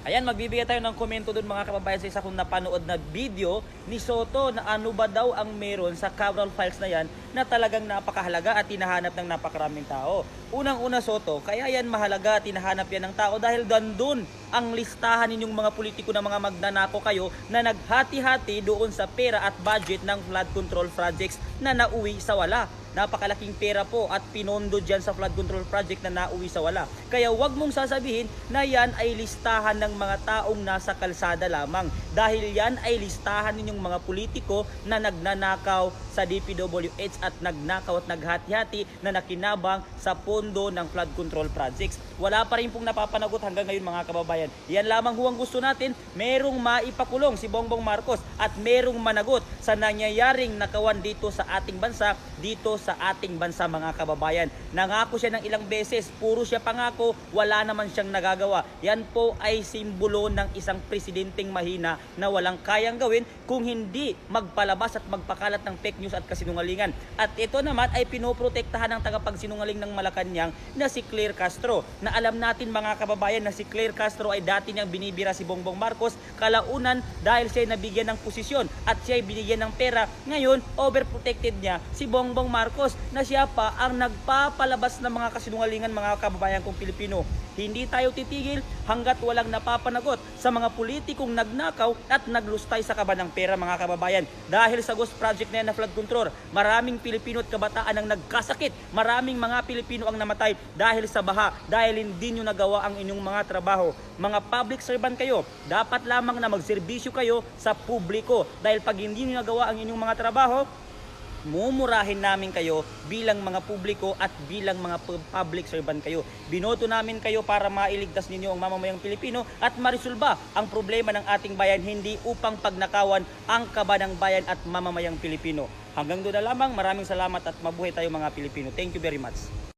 Ayan, magbibigay tayo ng komento dun mga kababayan sa isa kong napanood na video ni Soto na ano ba daw ang meron sa Cabral Files na yan na talagang napakahalaga at tinahanap ng napakaraming tao. Unang-una Soto, kaya yan mahalaga at tinahanap yan ng tao dahil dandun ang listahan ninyong mga politiko na mga magnanako kayo na naghati-hati doon sa pera at budget ng flood control projects na nauwi sa wala. Napakalaking pera po at pinondo dyan sa flood control project na nauwi sa wala. Kaya wag mong sasabihin na yan ay listahan ng mga taong nasa kalsada lamang. Dahil yan ay listahan ninyong mga politiko na nagnanakaw sa DPWH at nagnakaw at naghati-hati na nakinabang sa pondo ng flood control projects. Wala pa rin pong napapanagot hanggang ngayon mga kababayan. Yan lamang huwang gusto natin, merong maipakulong si Bongbong Marcos at merong managot sa nangyayaring nakawan dito sa ating bansa, dito sa ating bansa mga kababayan. Nangako siya ng ilang beses, puro siya pangako, wala naman siyang nagagawa. Yan po ay simbolo ng isang presidenteng mahina na walang kayang gawin kung hindi magpalabas at magpakalat ng fake news at kasinungalingan. At ito naman ay pinoprotektahan ng tagapagsinungaling ng Malacanang na si Claire Castro. Na alam natin mga kababayan na si Claire Castro ay dati niyang binibira si Bongbong Marcos kalaunan dahil siya ay nabigyan ng posisyon at siya ay binigyan ng pera. Ngayon, overprotected niya si Bongbong Marcos na siya pa ang nagpapalabas ng mga kasinungalingan mga kababayan kong Pilipino. Hindi tayo titigil hanggat walang napapanagot sa mga politikong nagnakaw at naglustay sa kaba ng pera mga kababayan. Dahil sa ghost project na yan na flood control, maraming Pilipino at kabataan ang nagkasakit. Maraming mga Pilipino ang namatay dahil sa baha, dahil hindi nyo nagawa ang inyong mga trabaho. Mga public servant kayo, dapat lamang na magserbisyo kayo sa publiko. Dahil pag hindi nyo nagawa ang inyong mga trabaho, mumurahin namin kayo bilang mga publiko at bilang mga public servant kayo. Binoto namin kayo para mailigtas ninyo ang mamamayang Pilipino at marisolba ang problema ng ating bayan, hindi upang pagnakawan ang kaba ng bayan at mamamayang Pilipino. Hanggang doon na lamang, maraming salamat at mabuhay tayo mga Pilipino. Thank you very much.